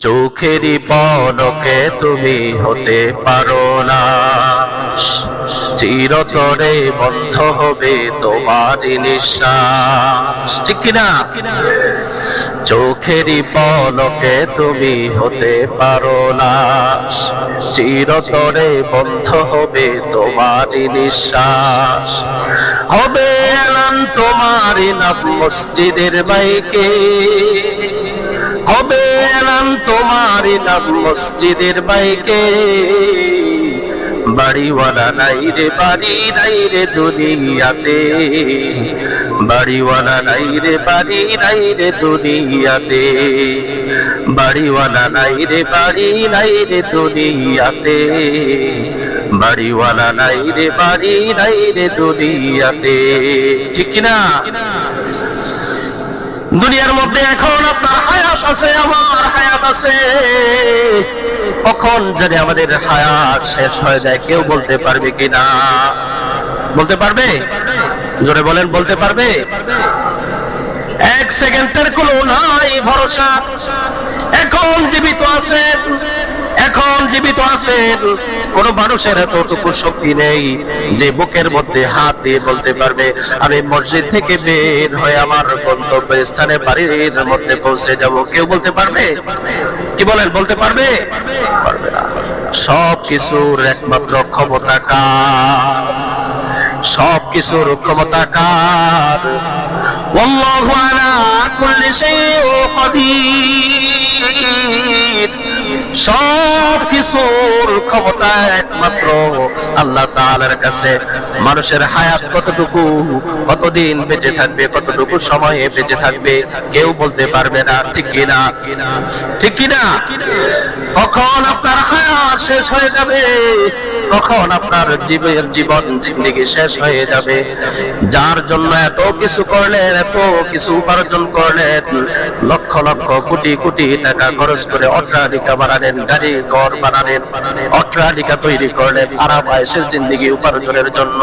চোখেরই পলকে তুমি হতে পারো না, চিরতরে বন্ধ হবে তোমার নিঃশ্বাস। ঠিক কিনা? চোখেরই পলকে তুমি হতে পারো না, চিরতরে বন্ধ হবে তোমার নিঃশ্বাস। হবে এলান তোমার নাম মসজিদের মাইকে, হবে এলান তোমার নাম মসজিদের মাইকে। বাড়িওয়ালা নাই রে, বাড়ি নাই রে দুনিয়াতে, বাড়িওয়ালা নাই রে, বাড়ি নাই রে দুনিয়াতে, বাড়িওয়ালা নাই রে, বাড়ি নাই রে দুনিয়াতে, বাড়িওয়ালা নাই রে, বাড়ি নাই রে দুনিয়াতে। ঠিক কিনা? দুনিয়ার মধ্যে এখন আপনার হায়াত আছে, আমার হায়াত আছে। কখন যদি আমাদের হায়াত শেষ হয়ে যায় কেউ বলতে পারবে কিনা? বলতে পারবে? জোরে বলেন, বলতে পারবে? এক সেকেন্ডের কোনো নাই ভরসা। এখন জীবিত আছেন, এখন জীবিত আছেন, কোন মানুষের এতটুকু শক্তি নেই যে বুকের মধ্যে হাত দিয়ে বলতে পারবে আমি মসজিদ থেকে বের হয়ে আমার গন্তব্য স্থানে বাড়ির মধ্যে পৌঁছে যাব। কেউ বলতে পারবে? কি বলেন, বলতে পারবে? পারবে না। সব কিছুর একমাত্র ক্ষমতা কার? সব কিছুর ক্ষমতা কার? আল্লাহু আলা কুল্লি শাইইন কাদির। সব কিছুর ক্ষমতা একমাত্র আল্লাহ তাআলার কাছে। মানুষের হায়াত কতটুকু, কতদিন বেঁচে থাকবে, কতটুকু সময়ে বেঁচে থাকবে কেউ বলতে পারবে না। ঠিক কিনা? ঠিক কিনা? কখন আপনার হায়াত শেষ হয়ে যাবে, কখন আপনার জীবন জিন্দেগি শেষ হয়ে যাবে। যার জন্য এত কিছু করলেন, এত কিছু উপার্জন করলেন, লক্ষ লক্ষ কোটি কোটি টাকা খরচ করে অট্টালিকা বানালেন, গাড়ি ঘর বানালেন, অট্টালিকা তৈরি করলেন আরাম আয়েশের জিন্দেগি উপার্জনের জন্য।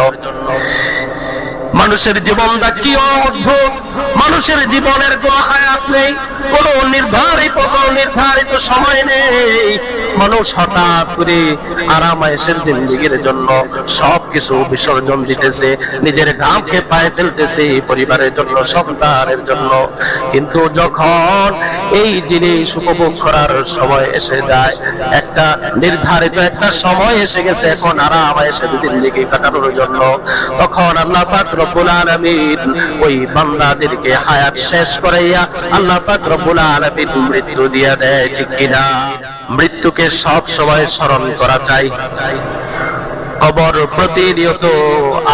মানুষের জীবনটা কি অদ্ভুত! মানুষের জীবনের কোনো হায়াত নেই, কোনো নির্ধারিত সময় নেই। মানুষ হঠাৎ করে আরাম আয়েশের জিন্দেগির জন্য সবকিছু বিসর্জন দিতেছে, নিজের ঘামকে পায়ে ফেলতেছে পরিবারের জন্য, সন্তানের জন্য। কিন্তু যখন এই জিনিস উপভোগ করার সময় এসে যায়, একটা নির্ধারিত একটা সময় এসে গেছে এখন আরাম আয়েশের জিন্দেগি কাটানোর জন্য, তখন আল্লাহ পাক রব্বুল আলামিন ওই বান্দাদেরকে হায়াত শেষ করাইয়া আল্লাহ পাক রব্বুল আলামিন মৃত্যু দিয়া দেয়। ঠিক কিনা? মৃত্যুকে সব সময় স্মরণ করা চাই। কবর প্রতিনিয়ত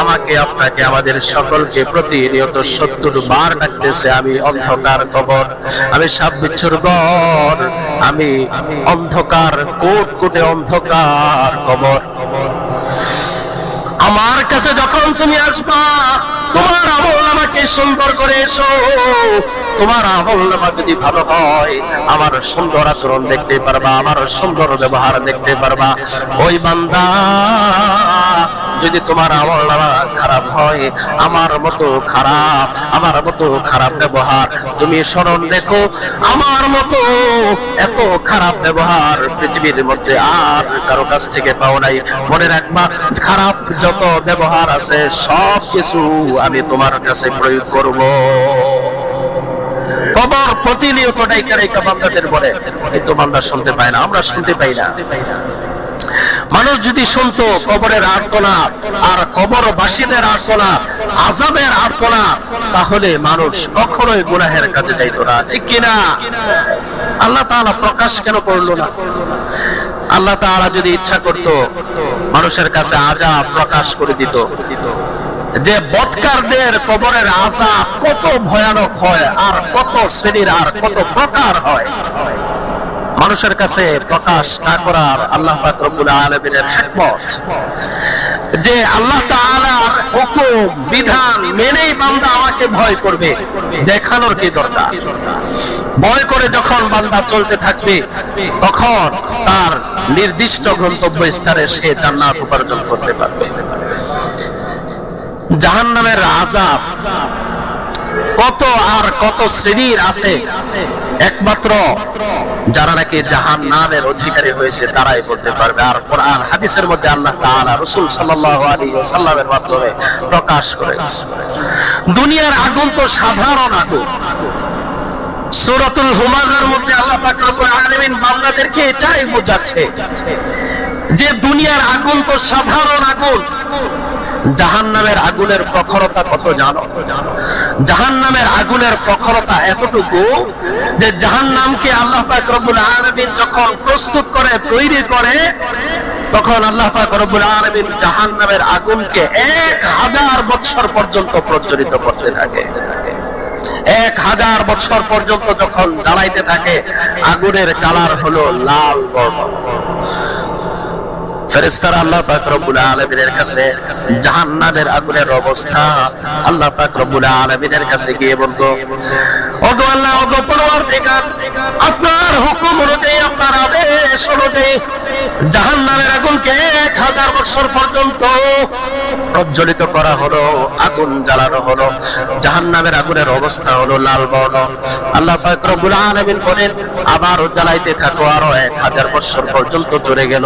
আমাকে, আপনাকে, আমাদের সকলকে প্রতিনিয়ত 70 বার ডাকতেছে, আমি অন্ধকার কবর, আমি সাপ বিচ্ছুর ঘর, আমি অন্ধকার, কোট কোটে অন্ধকার কবর। আমার কাছে যখন তুমি আসবা, তোমার আমলনামাকে সুন্দর করে এসো। তোমার আমলনামা যদি ভালো হয়, আমার সুন্দর আচরণ দেখতে পারবা, আমার সুন্দর ব্যবহার দেখতে পারবা। ওই বান্দা, যদি তোমার আমলনামা খারাপ হয়, আমার মতো খারাপ ব্যবহার, তুমি স্মরণ রেখো, আমার মতো এত খারাপ ব্যবহার পৃথিবীর মধ্যে আর কারো কাছ থেকে পাও নাই। মনে রাখবা, খারাপ যত ব্যবহার আছে সব কিছু আমি তোমার কাছে প্রয়োগ করব। কবর প্রতিনিয়ত ডাইকা বান্দাদের বলে, কিন্তু বান্দা শুনতে পায় না, আমরা শুনতে পাই না। মানুষ যদি শুনতো কবরের আর্তনাদ আর কবরবাসীদের আর্তনাদ, আযাবের আর্তনাদ, তাহলে মানুষ কখনোই গুনাহের কাজে যাইতো না। ঠিক কিনা? আল্লাহ তাআলা প্রকাশ কেন করলো না? আল্লাহ তাআলা যদি ইচ্ছা করত মানুষের কাছে আযাব প্রকাশ করে দিত, যে বদকারদের কবরের আযাব কত ভয়ানক হয়, আর কত শ্রেণীর আর কত প্রকার হয়, মানুষের কাছে প্রকাশ না করার আল্লাহ পাক রব্বুল আলামিনের হিকমত, যে আল্লাহ তাআলার হুকুম বিধান মেনেই বান্দা আমাকে ভয় করবে, দেখানোর কি দরকার? ভয় করে যখন বান্দা চলতে থাকবে, তখন তার নির্দিষ্ট গন্তব্য স্থানে সে জান্নাত উপার্জন করতে পারবে। জাহান্নামের আযাব কত আর কত শ্রেণীর আছে, একমাত্র যারা নাকি জাহান্নামের অধিকারী হয়েছে তারাই বলতে পারবে। আর কোরআন হাদিসের মধ্যে আল্লাহ তাআলা রাসূল সাল্লাল্লাহু আলাইহি ওয়াসাল্লামের মাধ্যমে প্রকাশ করেছে। দুনিয়ার আগুন তো সাধারণ আগুন। সূরাতুল হুমাযার মধ্যে আল্লাহ পাক রব্বুল আলামিন বান্দাদেরকে এটাই বোঝাচ্ছে যে দুনিয়ার আগুন তো সাধারণ আগুন। জাহান্নামের আগুনের প্রখরতা কত জানো? জাহান্নামের আগুনের প্রখরতা এতটুকু যে জাহান্নামকে আল্লাহ পাক রব্বুল আলামিন যখন প্রস্তুত করে তৈরি করে তখন আল্লাহ পাক রব্বুল আলামিন জাহান্নামের আগুনকে 1000 বছর পর্যন্ত প্রজ্বলিত করতে থাকে। 1000 বছর পর্যন্ত যখন জ্বালাইতে থাকে আগুনের কালার হলো লাল বর্ণ। ফেরেশতারা আল্লাহ পাক রব্বুল আলামিনের কাছে জাহান্নামের আগুনের অবস্থা আল্লাহ পাক রব্বুল আলামিনের কাছে গিয়ে বলতো, ওগো আল্লাহ, ওগো পরওয়ারদিগার, আপনার হুকুম অনুযায়ী, আপনার আদেশ অনুযায়ী জাহান্নামের আগুনকে 1000 বছর পর্যন্ত প্রজ্বলিত করা হলো, আগুন জ্বালানো হলো। জাহান্নামের আগুনের অবস্থা হলো লাল বর্ণ। আল্লাহ পাক রব্বুল আলামিন বলেন, আবারও জ্বালাইতে থাকো। আরো 1000 বছর পর্যন্ত চলে গেল।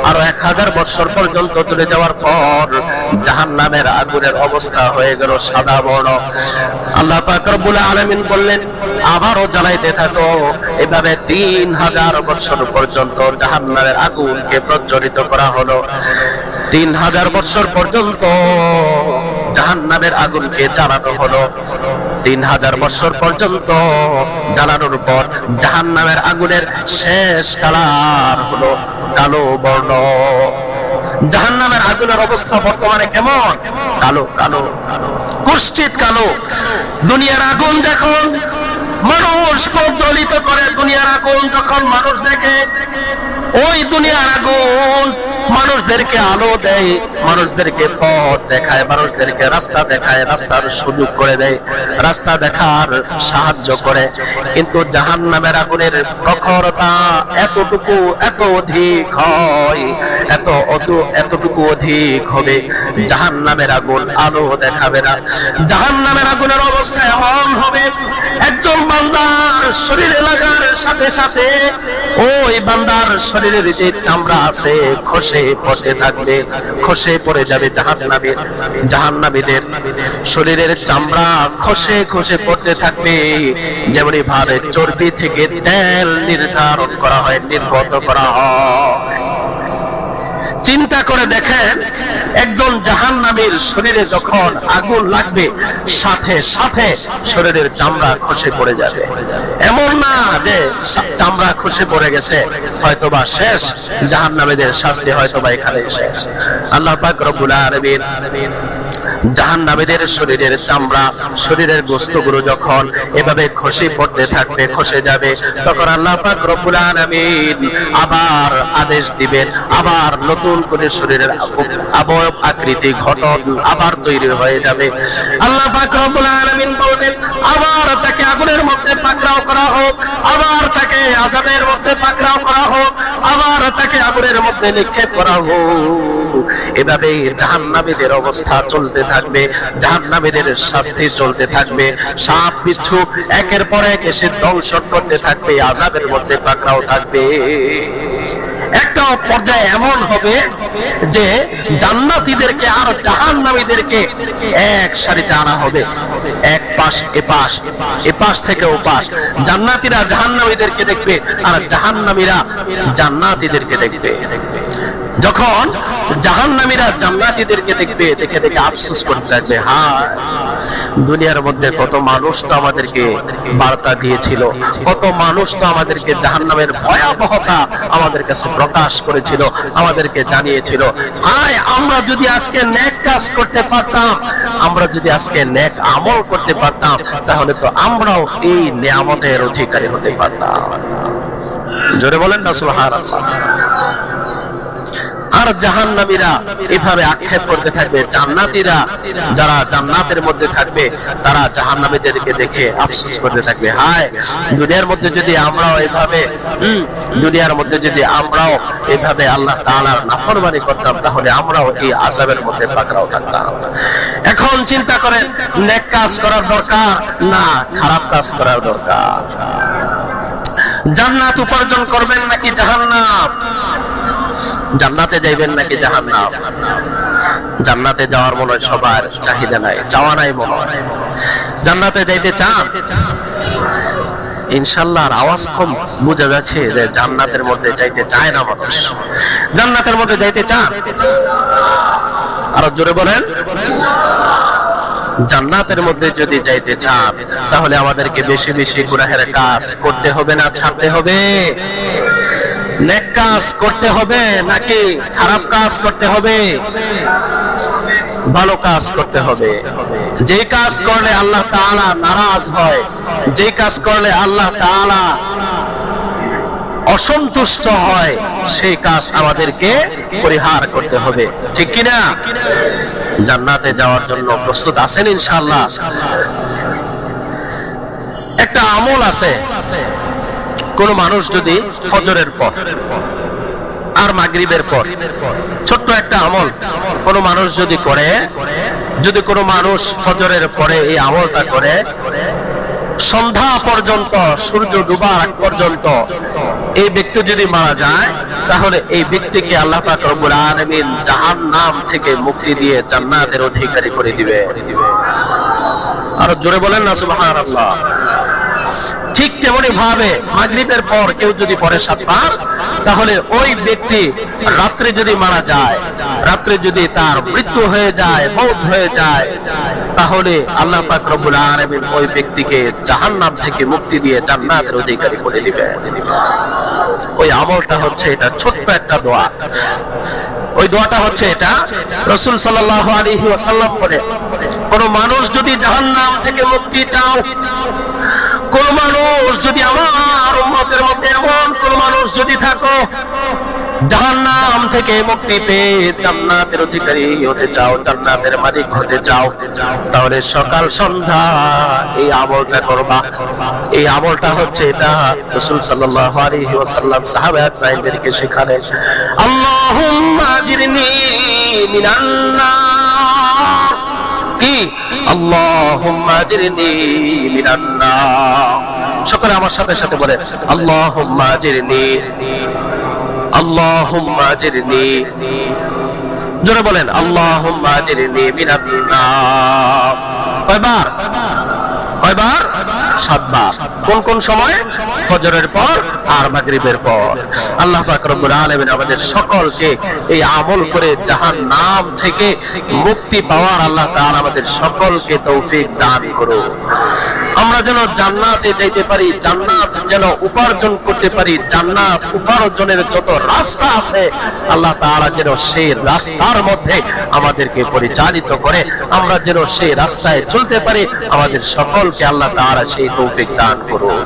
আরো 1000 বছর পর্যন্ত চলে যাওয়ার পর জাহান্নামের আগুনের অবস্থা হয়ে গেল সাদা বর্ণ। আল্লাহ পাক রব্বুল আলামিন বললেন, আবারও জ্বালাইতে থাকো। এভাবে 3000 বছর পর্যন্ত জাহান্নামের আগুনকে প্রজ্বলিত করা হলো। 3000 বছর পর্যন্ত জাহান্নামের আগুনকে জ্বালানো হলো। 3000 বছর পর্যন্ত জ্বালানোর পর জাহান্নামের আগুনের শেষ কালার হলো কালো বর্ণ। জাহান্নামের আগুনের অবস্থা বর্তমানে কেমন? কালো কালো, কুৎসিত কালো। দুনিয়ার আগুন যখন মানুষ প্রজ্বলিত করে, দুনিয়ার আগুন যখন মানুষ দেখে, ওই দুনিয়ার আগুন মানুষদেরকে আলো দেয়, মানুষদেরকে পথ দেখায়, মানুষদেরকে রাস্তা দেখায়, রাস্তার সুযোগ করে দেয়, রাস্তা দেখার সাহায্য করে। কিন্তু জাহান্নামের আগুনের প্রখরতা এতটুকু, এত অধিক হয়, এতটুকু অধিক হবে, জাহান্নামের আগুন আলো দেখাবে না। জাহান্নামের আগুনের অবস্থা এমন হবে, একজন বান্দার শরীরে লাগার সাথে সাথে ওই বান্দার শরীরের যে চামড়া আছে খসে পড়তে থাকবে, খসে পড়ে যাবে। জাহান্নামীদের শরীরের চামড়া খসে খসে পড়তে থাকবে। যেমনি ভাবে চর্বি থেকে তেল নির্ধারণ করা হয়, নির্গত করা হয়। চিন্তা করে দেখেন, একজন জাহান্নামীর শরীরে যখন আগুন লাগবে সাথে সাথে শরীরের চামড়া খসে পড়ে যাবে। এমন না যে চামড়া খসে পড়ে গেছে হয়তোবা শেষ, জাহান্নামীদের শাস্তি হয়তোবা এখানে শেষ। আল্লাহ পাক রব্বুল আলামিন জাহান্নামীদের শরীরের চামড়া, শরীরের গোশতগুলো যখন এভাবে খসে পড়তে থাকবে, খসে যাবে, তখন আল্লাহ পাক রব্বুল আলামিন আবার আদেশ দিবেন, আবার নতুন করে শরীরের অবয়ব আকৃতি গঠন আবার তৈরি হয়ে যাবে। আল্লাহ পাক রব্বুল আলামিন বলেন, আবার তাকে আগুনের মধ্যে পাকড়াও করা হোক, আবার তাকে আযাবের মধ্যে পাকড়াও করা হোক, আবার তাকে আগুনের মধ্যে নিক্ষেপ করা হোক। এভাবে জাহান্নামীদের অবস্থা চলতে থাকবে, জাহান্নামীদের শাস্তি চলতে থাকবে। সাপ বিচ্ছু একের পর এক এসে দংশন করতে থাকবে, আযাবের মধ্যে পাকড়াও থাকবে। একটা পর্যায়ে এমন হবে যে জান্নাতীদেরকে আর জাহান্নামীদেরকে এক সারিতে আনা হবে, এক পাশ এপাশ, এপাশ থেকে ওপাশ। জান্নাতীরা জাহান্নামীদেরকে দেখবে আর জাহান্নামীরা জান্নাতীদেরকে দেখবে। যখন জাহান্নামীরা জান্নাতীদেরকে দেখবে, দেখে দেখে আফসোস করতে থাকবে, হায় দুনিয়ার মধ্যে কত মানুষ তো আমাদেরকে বার্তা দিয়েছিল, কত মানুষ তো আমাদেরকে জাহান্নামের ভয়াবহতা আমাদের কাছে প্রকাশ করেছিল, আমাদেরকে জানিয়েছিল। হায় আমরা যদি আজকে নেক কাজ করতে পারতাম, আমরা যদি আজকে নেক আমল করতে পারতাম, তাহলে তো আমরাও এই নিয়ামতের অধিকারী হতে পারতাম। জোরে বলেন না সুবহানাল্লাহ। আর জাহান্নামীরা এভাবে আক্ষেপ করতে থাকবে। জান্নাতীরা যারা জান্নাতের মধ্যে থাকবে তারা জাহান্নামীদেরকে দেখে আফসোস করতে থাকবে, হায় দুনিয়ার মধ্যে যদি আমরাও এভাবে আল্লাহ তাআলার নাফরমানি করতাম, তাহলে আমরাও এই আযাবের মধ্যে পাকড়াও থাকতাম। এখন চিন্তা করেন, নেক কাজ করার দরকার না খারাপ কাজ করার দরকার? জান্নাত উপার্জন করবেন নাকি জাহান্নাম? জান্নাতে যাইবেন নাকি জাহান্নাম? জান্নাতে যাওয়ার মনে হয় সবার চাহিদা নাই, চাওয়া নাই মনে হয়। জান্নাতে যাইতে চান? ইনশাআল্লাহ আওয়াজ কম বোঝা যাচ্ছে যে জান্নাতের মধ্যে যাইতে চায় না মানুষ। জান্নাতের মধ্যে যাইতে চান? আরো জোরে বলেন। জান্নাতের মধ্যে যদি যাইতে চান তাহলে আমাদেরকে বেশি বেশি গুনাহের কাজ করতে হবে না ছাড়তে হবে? নেক কাজ করতে হবে নাকি খারাপ কাজ করতে হবে? ভালো কাজ করতে হবে। যে কাজ করলে আল্লাহ তাআলা নারাজ হয়, যে কাজ করলে আল্লাহ তাআলা অসন্তুষ্ট হয়, সেই কাজ আমাদেরকে পরিহার করতে হবে, ঠিক কিনা? জান্নাতে যাওয়ার জন্য প্রস্তুত আছেন ইনশাআল্লাহ? একটা আমল আছে, কোন মানুষ যদি ফজরের পর আর মাগরিবের পর, ছোট্ট একটা আমল কোন মানুষ যদি করে, যদি কোন মানুষ ফজরের পরে এই আমলটা করে, সন্ধ্যা পর্যন্ত, সূর্য ডুবার আগ পর্যন্ত এই ব্যক্তি যদি মারা যায়, তাহলে এই ব্যক্তিকে আল্লাহ পাক রব্বুল আলামিন জাহান্নাম থেকে মুক্তি দিয়ে জান্নাতের অধিকারী করে দিবে। আর জোরে বলেন না সুবহানাল্লাহ। ঠিক তেমনি ভাবে মাগরিবের পর কেউ যদি পড়ে 7 বার, তাহলে ওই ব্যক্তি রাত্রে যদি মারা যায়, রাত্রে যদি তার মৃত্যু হয়ে যায়, মওত হয়ে যায়, তাহলে আল্লাহ পাক রব্বুল আলামিন ওই ব্যক্তিকে জাহান্নাম থেকে মুক্তি দিয়ে জান্নাতের অধিকারী করে দিবে। ওই আমলটা হচ্ছে এটা, ছোট্ট একটা দোয়া। ওই দোয়াটা হচ্ছে এটা, রাসূল সাল্লাল্লাহু আলাইহি ওয়াসাল্লাম বলে, কোন মানুষ যদি জাহান্নাম থেকে মুক্তি চাও, কোন মানুষ যদি, আমার উম্মতের মধ্যে এমন কোন মানুষ যদি থাকো জাহান্নাম থেকে মুক্তি পেয়ে জান্নাতের অধিকারী হতে চাও, জান্নাতের মালিক হতে চাও, তাহলে সকাল সন্ধ্যা এই আমলটা করবা। এই আমলটা হচ্ছে এটা, রাসূল সাল্লাল্লাহু আলাইহি ওয়াসাল্লাম সাহাবায়ে কেরামদেরকে শেখালেন। আল্লাহুম্মা আজিরনি মিনান নার, কি? আল্লাহুম্মা আজিরনি মিনান নার। সকলে আমার সাথে সাথে বলেন, আল্লাহুম্মা আজিরনি, আল্লাহুম্মা আজিরনি। জোরে বলেন, আল্লাহুম্মা আজিরনি মিনান নার। কয়বার? কয়বার? 7 বার। কোন কোন সময়? ফজরের পর আর মাগরিবের পর। আল্লাহ পাক রব্বুল আলামিন আমাদের সকলকে এই আমল করে জাহান্নাম থেকে মুক্তি পাওয়ার আল্লাহ তাআলা আমাদের সকলকে তৌফিক দান করুন। আমরা যেন জান্নাতে যেতে পারি, জান্নাত যেন উপার্জন করতে পারি, জান্নাত উপার্জনের যত রাস্তা আছে আল্লাহ তাআলা যেন সেই রাস্তার মধ্যে আমাদেরকে পরিচালিত করে, আমরা যেন সেই রাস্তায় চলতে পারি। আমাদের সকলকে আল্লাহ তাআলা সেই তৌফিক দান করুন।